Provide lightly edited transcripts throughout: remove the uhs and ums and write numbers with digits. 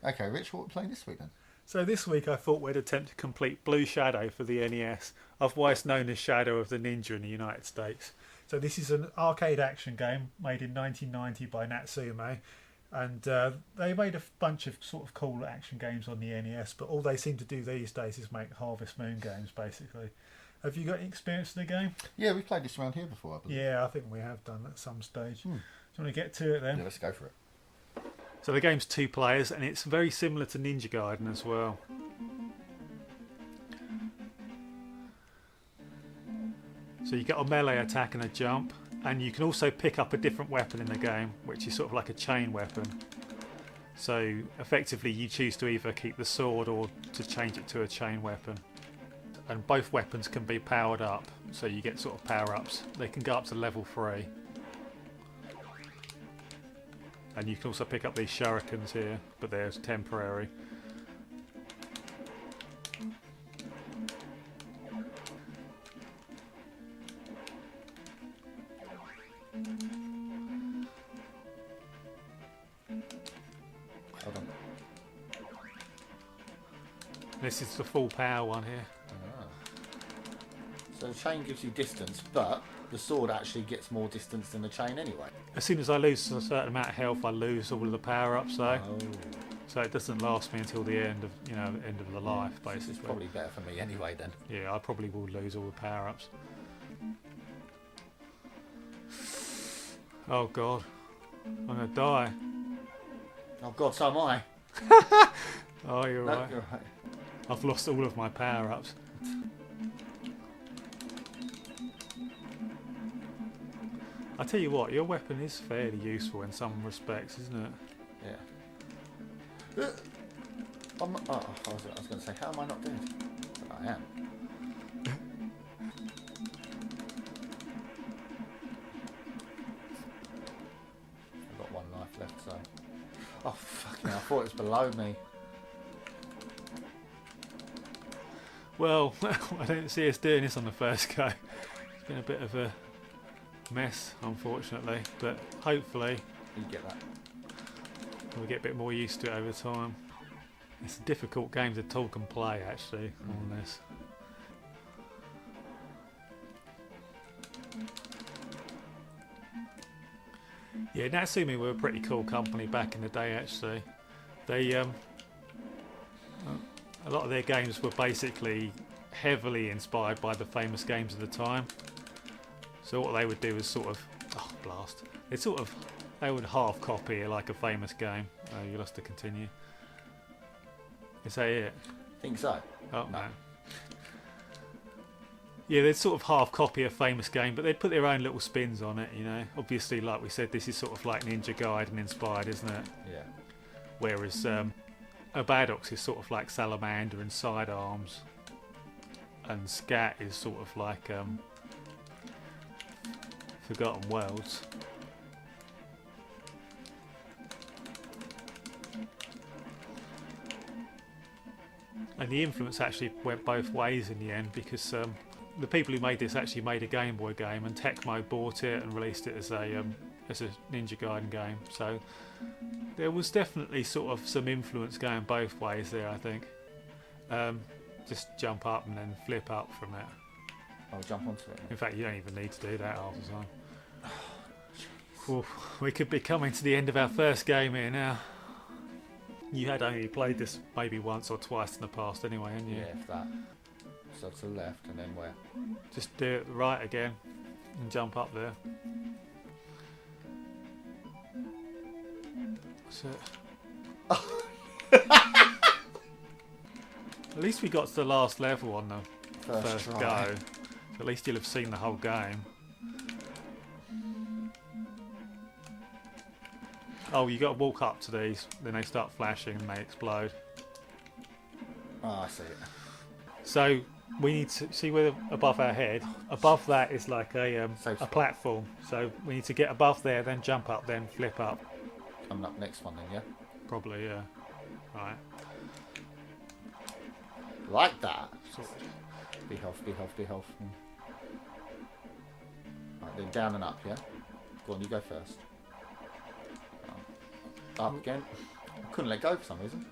Okay, Rich, what are we playing this week then? So this week I thought we'd attempt to complete Blue Shadow for the NES, otherwise known as Shadow of the Ninja in the United States. So this is an arcade action game made in 1990 by Natsume, and they made a bunch of sort of cool action games on the NES, but all they seem to do these days is make Harvest Moon games, basically. Have you got any experience in the game? Yeah, we played this around here before, I believe. Yeah, I think we have done at some stage. Do you want to get to it then? Yeah, let's go for it. So the game's 2 players, and it's very similar to Ninja Gaiden as well. So you get a melee attack and a jump, and you can also pick up a different weapon in the game, which is sort of like a chain weapon. So effectively you choose to either keep the sword or to change it to a chain weapon. And both weapons can be powered up, so you get sort of power-ups. They can go up to level 3. And you can also pick up these shurikens here, but they're temporary. Hold on. This is the full power one here. So the chain gives you distance, but the sword actually gets more distance than the chain anyway. As soon as I lose a certain amount of health, I lose all of the power-ups though. Oh. So it doesn't last me until the end of, end of the life, basically. This is probably better for me anyway then. Yeah, I probably will lose all the power-ups. Oh god, I'm gonna die. Oh god, so am I. Oh, you're No, right. you're right. I've lost all of my power-ups. I tell you what, your weapon is fairly useful in some respects, isn't it? Yeah. I was going to say, how am I not dead? But I am. I've got 1 life left, so... Oh, fucking hell, I thought it was below me. Well, I don't see us doing this on the first go. It's been a bit of a mess, unfortunately, but hopefully You get that. we'll get a bit more used to it over time. It's a difficult game to talk and play, actually, on this. Yeah, Natsume were a pretty cool company back in the day, actually. They, a lot of their games were basically heavily inspired by the famous games of the time. So what they would do is sort of, oh blast, they would half copy like a famous game. You'll have to continue. Is that it? Think so? Oh No. no. Yeah, they'd sort of half copy a famous game, but they'd put their own little spins on it, Obviously, like we said, this is sort of like Ninja Gaiden inspired, isn't it? Yeah. Whereas Obadox is sort of like Salamander and Sidearms, and Scat is sort of like Forgotten Worlds. And the influence actually went both ways in the end, because the people who made this actually made a Game Boy game, and Tecmo bought it and released it as a Ninja Gaiden game. So there was definitely sort of some influence going both ways there, I think. Just jump up and then flip up from it. I'll jump onto it. In fact, you don't even need to do that half the time. Oof, we could be coming to the end of our first game here now. You had only played this maybe once or twice in the past anyway, hadn't you? Yeah, if that. So to the left and then where? Just do it right again and jump up there. That's it. At least we got to the last level on the first try. go. So at least you'll have seen the whole game. Oh, you got to walk up to these, then they start flashing and they explode. Oh, I see it. So we need to see where above our head. Above that is like a Safe spot. platform. So we need to get above there, then jump up, then flip up. Coming up next one then, yeah? Probably, yeah. Right. Like that. Sort of. Be health, be health, be health. Right, then down and up, yeah? Go on, you go first. Up again. I couldn't let go for some reason.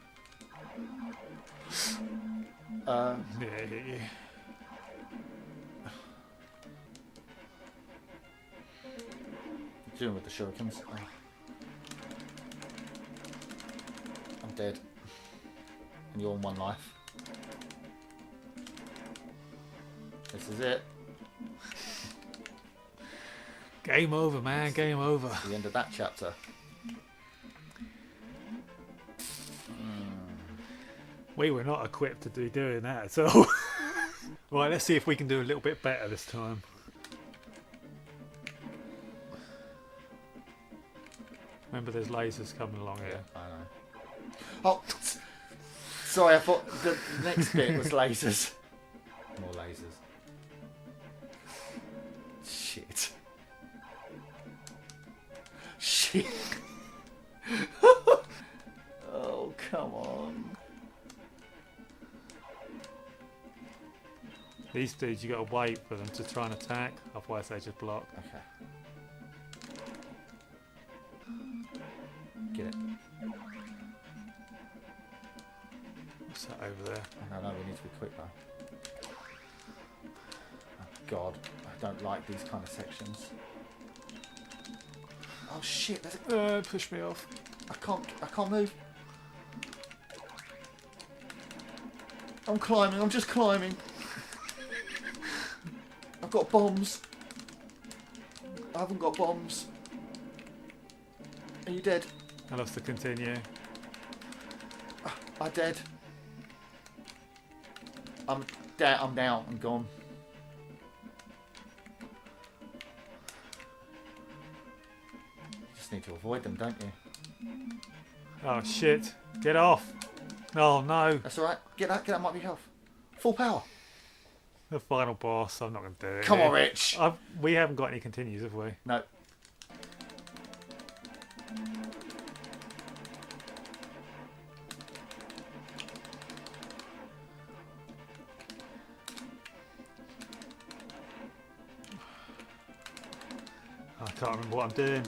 Yeah, yeah. Doing with the shurikens. Oh. I'm dead. And you're on 1 life. This is it. Game over, man. Game over. The end of that chapter. We were not equipped to be doing that at all. Right, let's see if we can do a little bit better this time. Remember, there's lasers coming along here. I know. Oh, sorry. I thought the next bit was lasers. More lasers. Shit. Shit. Oh, come on. These dudes, you got to wait for them to try and attack, otherwise they just block. Okay. Get it. What's that over there? I don't know, we need to be quick though. Oh God, I don't like these kind of sections. Oh shit, there's a... Push me off. I can't move. I'm climbing, I'm just climbing. I've got bombs. I haven't got bombs. Are you dead? I lost to continue. I'm dead. I'm down, I'm gone. You just need to avoid them, don't you? Oh shit. Get off. Oh no. That's alright. Get that might be health. Full power. The final boss. I'm not going to do it. Come on, Rich. We haven't got any continues, have we? No. I can't remember what I'm doing.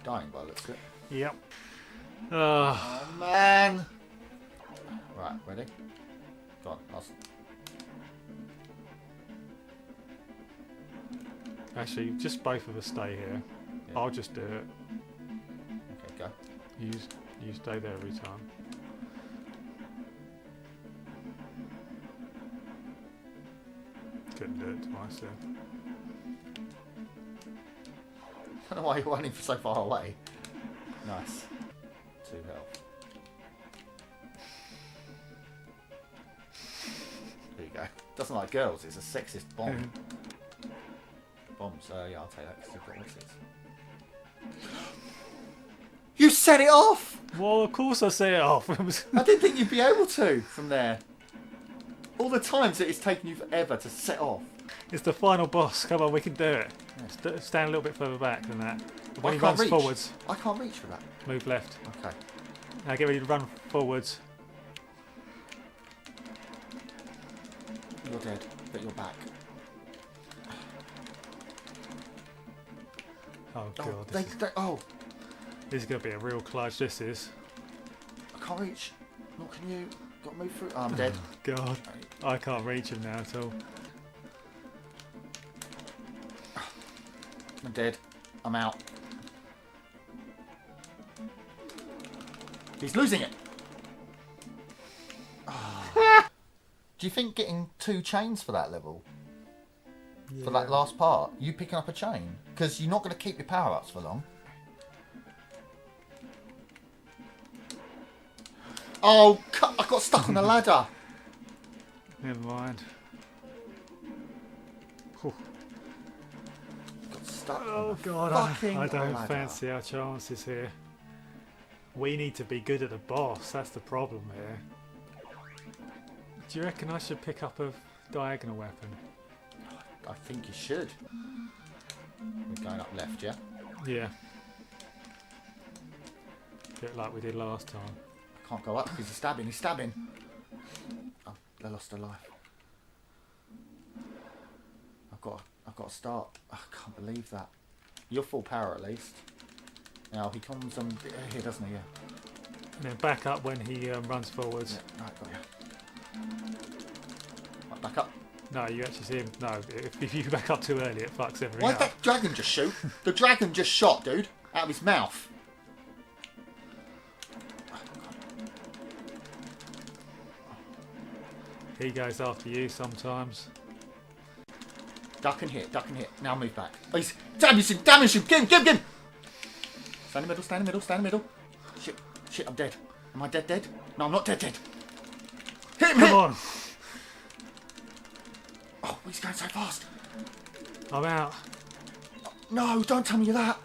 Dying by the looks of it. Yep. Oh man. Right, ready? Go on. Actually, just both of us stay here. Yeah. I'll just do it. Okay, go. You stay there every time. Couldn't do it twice then. I don't know why you're running so far away. Nice. 2 health. There you go. Doesn't like girls, it's a sexist bomb. Bombs, yeah, I'll take that because you've got misses. You set it off! Well, of course I set it off. I didn't think you'd be able to from there. All the times that it's taken you forever to set off. It's the final boss. Come on, we can do it. Yeah. Stand a little bit further back than that. When I he can't runs reach. forwards, I can't reach for that. move left. Okay. Now get ready to run forwards. You're dead, but you're back. Oh god, Oh, this is going to be a real clutch. This is. I can't reach. Nor can you. Got to move through. Oh, I'm dead. God, I can't reach him now at all. I'm dead. I'm out. He's losing it. Oh. Do you think getting 2 chains for that level? Yeah. For that last part? You picking up a chain? Because you're not going to keep your power-ups for long. Oh, I got stuck on the ladder. Never mind. Whew. Got stuck Oh on the god, fucking I don't ladder. fancy our chances here. We need to be good at the boss. That's the problem here. Do you reckon I should pick up a diagonal weapon? I think you should. We're going up left, yeah? Yeah. Bit like we did last time. I can't go up because he's stabbing. He's stabbing. Oh, they lost a life. I've got to start. I can't believe that. You're full power at least. Now he comes here, doesn't he? Yeah. And then back up when he runs forwards. Yeah, right, got you. Right, back up. No, you actually see him. No, if you back up too early, it fucks everything Why up. did that dragon just shoot? The dragon just shot, dude, out of his mouth. He goes after you sometimes. Duck and hit, duck and hit. Now move back. Oh, he's damage him, damage him. Get him, get him, get him. Stand in the middle, stand in the middle, stand in the middle. Shit, shit, I'm dead. Am I dead? No, I'm not dead. Hit him, Come hit. on. Oh, he's going so fast. I'm out. No, don't tell me that.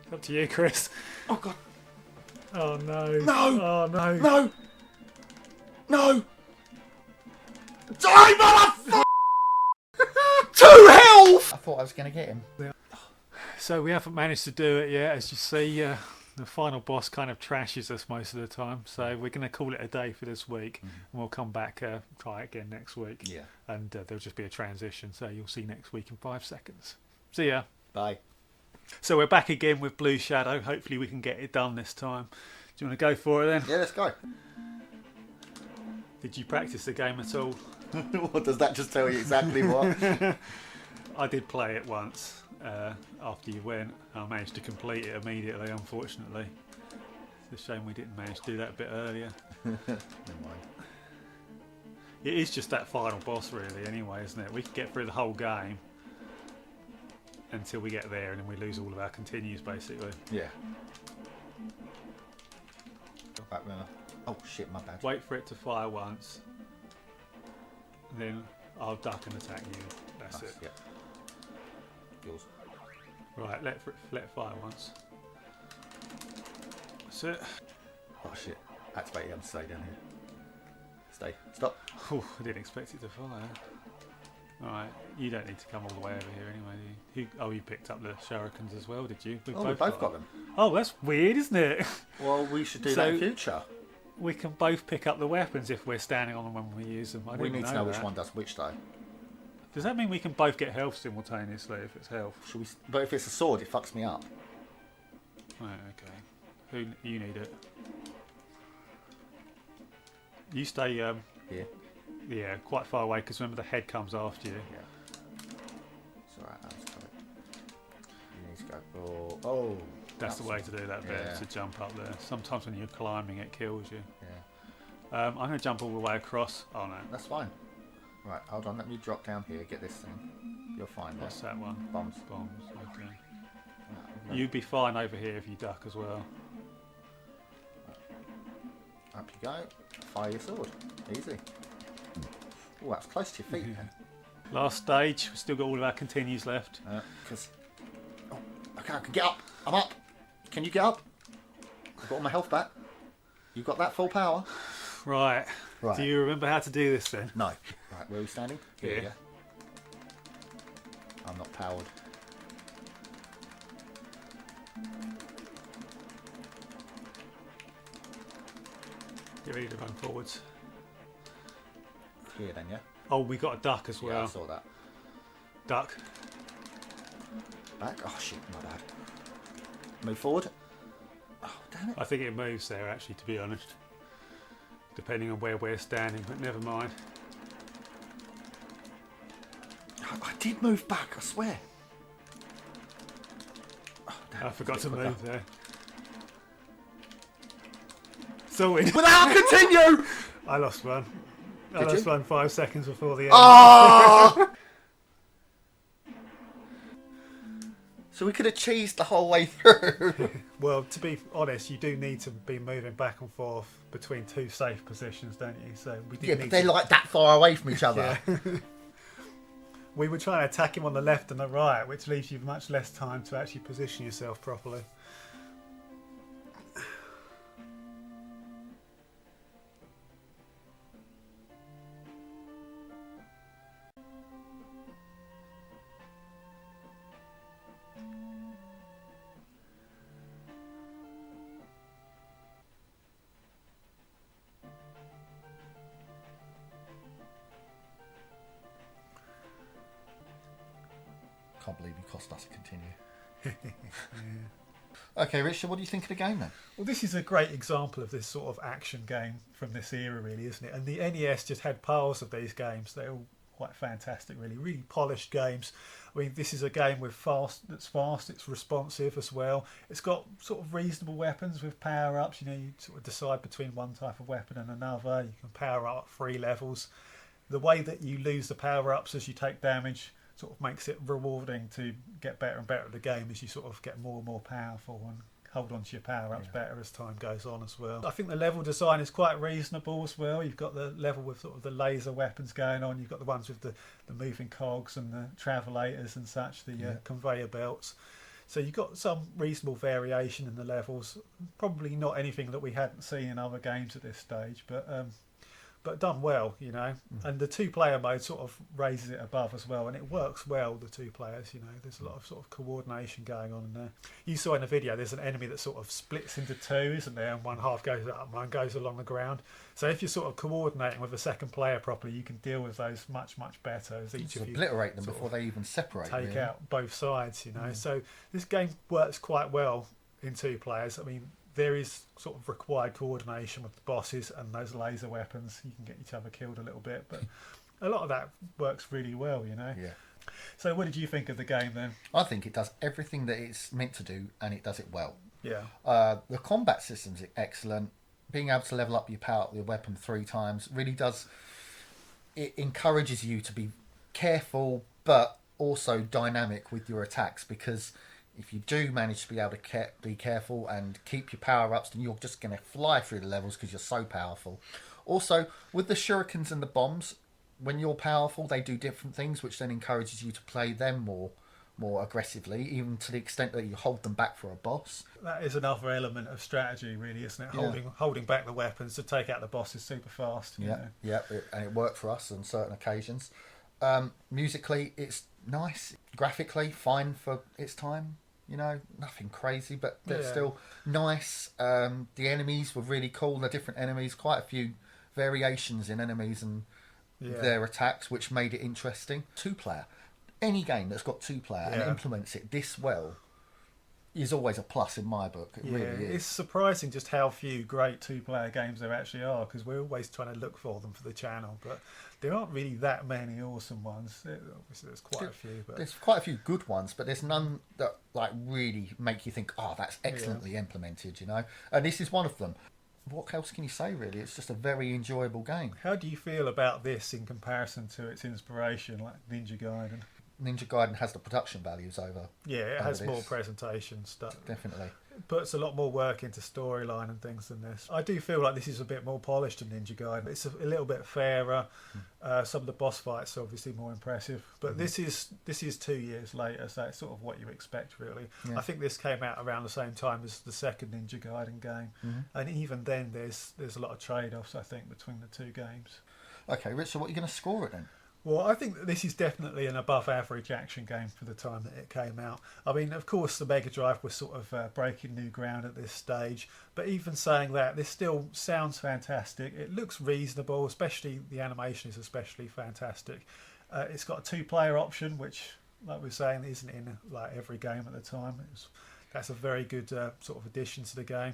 It's up to you, Chris. Oh, God. Oh, no. No. Oh, no. No. No. Die, motherfucker! 2 health! I thought I was going to get him. So we haven't managed to do it yet. As you see, the final boss kind of trashes us most of the time. So we're going to call it a day for this week. And we'll come back, try it again next week. Yeah. And there'll just be a transition. So you'll see next week in 5 seconds. See ya. Bye. So we're back again with Blue Shadow. Hopefully we can get it done this time. Do you want to go for it then? Yeah, let's go. Did you practice the game at all? What does that just tell you exactly what? I did play it once after you went. I managed to complete it immediately, unfortunately. It's a shame we didn't manage to do that a bit earlier. Never mind. It is just that final boss really anyway, isn't it? We can get through the whole game until we get there and then we lose all of our continues basically. Yeah. Go back there. Oh shit, my bad. Wait for it to fire once. Then I'll duck and attack you. That's Nice, it. Yeah. Yours. Right, let it fire once. That's it. Oh shit. Activate it and stay down here. Stay. Stop. Oh, I didn't expect it to fire. Alright, you don't need to come all the way over here anyway, do you? You picked up the shurikens as well, did you? We both got them. Oh, that's weird, isn't it? Well, we should do that in future. We can both pick up the weapons if we're standing on them when we use them. We need to know which one does which though. Does that mean we can both get health simultaneously if it's health? Should we? But if it's a sword, it fucks me up. Right, okay. You need it. You stay Here. yeah, quite far away because remember the head comes after you. Yeah. It's alright, that's covered. You need to go. Oh. That's the way to do that bit, Yeah. to jump up there. Sometimes when you're climbing it kills you. Yeah. I'm going to jump all the way across. Oh no. That's fine. Right, hold on, let me drop down here, get this thing. You're fine there. What's that one? Bombs. Bombs, okay. Right, You'd be fine over here if you duck as well. up you go. Fire your sword. Easy. Oh, that's close to your feet then. Last stage, we've still got all of our continues left. Because... oh, okay, I can get up. I'm up. Can you get up? I've got all my health back. You've got that full power? Right. Right. Do you remember how to do this then? No. Right, where are we standing? Here. Yeah. I'm not powered. Get ready to run forwards. Here then, yeah? Oh, we got a duck as Yeah, I well. saw that. Duck. Back? Oh shit, my bad. Move forward. Oh, damn it. I think it moves there actually, to be honest. Depending on where we're standing, but never mind. I did move back, I swear. Oh, damn, I forgot it's a to bit move quicker. there. Sorted. But I'll continue! I lost one. I Did lost you? one 5 seconds before the end. Oh! So we could have cheesed the whole way through. Well, to be honest, you do need to be moving back and forth between 2 safe positions, don't you? So we did Yeah, need but they're to... like that far away from each other. Yeah. We were trying to attack him on the left and the right, which leaves you much less time to actually position yourself properly. Can't believe you cost us to continue. Yeah. Okay, Richard, what do you think of the game then? Well, this is a great example of this sort of action game from this era, really, isn't it? And the NES just had piles of these games. They're all quite fantastic, really polished games. I mean, this is a game with that's fast, it's responsive as well. It's got sort of reasonable weapons with power-ups. You know, you sort of decide between one type of weapon and another. You can power up 3 levels. The way that you lose the power-ups as you take damage sort of makes it rewarding to get better and better at the game as you sort of get more and more powerful and hold on to your power-ups better as time goes on as well. I think the level design is quite reasonable as well. You've got the level with sort of the laser weapons going on. You've got the ones with the moving cogs and the travelators and such, the conveyor belts. So you've got some reasonable variation in the levels. Probably not anything that we hadn't seen in other games at this stage, but done well, you know. And the 2-player mode sort of raises it above as well, and it works well, the 2 players, you know. There's a lot of sort of coordination going on in there. You saw in the video there's an enemy that sort of splits into 2, isn't there, and one half goes up and one goes along the ground. So if you're sort of coordinating with the second player properly, you can deal with those much better as each of you obliterate them before they even separate. Take out both sides, you know. So this game works quite well in 2 players. I mean, there is sort of required coordination with the bosses and those laser weapons. You can get each other killed a little bit, but a lot of that works really well, you know. Yeah. So what did you think of the game then? I think it does everything that it's meant to do, and it does it well. Yeah. The combat system's excellent. Being able to level up your weapon 3 times really does. It encourages you to be careful, but also dynamic with your attacks, because if you do manage to be able to be careful and keep your power-ups, then you're just going to fly through the levels because you're so powerful. Also, with the shurikens and the bombs, when you're powerful, they do different things, which then encourages you to play them more aggressively, even to the extent that you hold them back for a boss. That is another element of strategy, really, isn't it? Holding back the weapons to take out the bosses super fast. You know? And it worked for us on certain occasions. Musically, it's nice. Graphically, fine for its time. You know, nothing crazy, but they're still nice. The enemies were really cool. The different enemies, quite a few variations in enemies and their attacks, which made it interesting. 2-player. Any game that's got 2-player and implements it this well is always a plus in my book. It really is. It's surprising just how few great 2-player games there actually are, because we're always trying to look for them for the channel, but there aren't really that many awesome ones. Obviously, there's quite a few. But there's quite a few good ones, but there's none that like really make you think, oh, that's excellently implemented, you know? And this is one of them. What else can you say, really? It's just a very enjoyable game. How do you feel about this in comparison to its inspiration, like Ninja Gaiden? Ninja Gaiden has the production values over. Yeah, it has more presentation stuff. Definitely. It puts a lot more work into storyline and things than this. I do feel like this is a bit more polished than Ninja Gaiden. It's a little bit fairer. Some of the boss fights are obviously more impressive. But this is 2 years later, so it's sort of what you expect, really. Yeah. I think this came out around the same time as the second Ninja Gaiden game. And even then, there's a lot of trade-offs, I think, between the 2 games. Okay, Rich, so what are you going to score it then? Well, I think that this is definitely an above-average action game for the time that it came out. I mean, of course, the Mega Drive was sort of breaking new ground at this stage. But even saying that, this still sounds fantastic. It looks reasonable, especially the animation is especially fantastic. It's got a 2-player option, which, like we were saying, isn't in like every game at the time. That's a very good sort of addition to the game.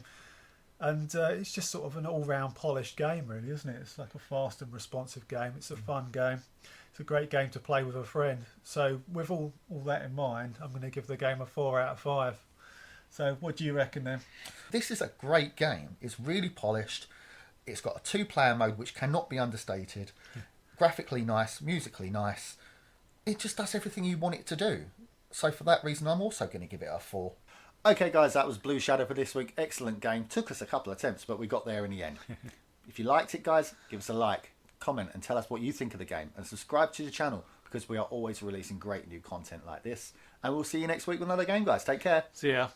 And it's just sort of an all-round polished game, really, isn't it? It's like a fast and responsive game. It's a fun game. It's a great game to play with a friend. So with all that in mind, I'm going to give the game a 4 out of 5. So what do you reckon then? This is a great game. It's really polished. It's got a 2-player mode which cannot be understated. Graphically nice, musically nice. It just does everything you want it to do. So for that reason, I'm also going to give it a 4. Okay, guys, that was Blue Shadow for this week. Excellent game. Took us a couple of attempts, but we got there in the end. If you liked it, guys, give us a like, comment, and tell us what you think of the game. And subscribe to the channel, because we are always releasing great new content like this. And we'll see you next week with another game, guys. Take care. See ya.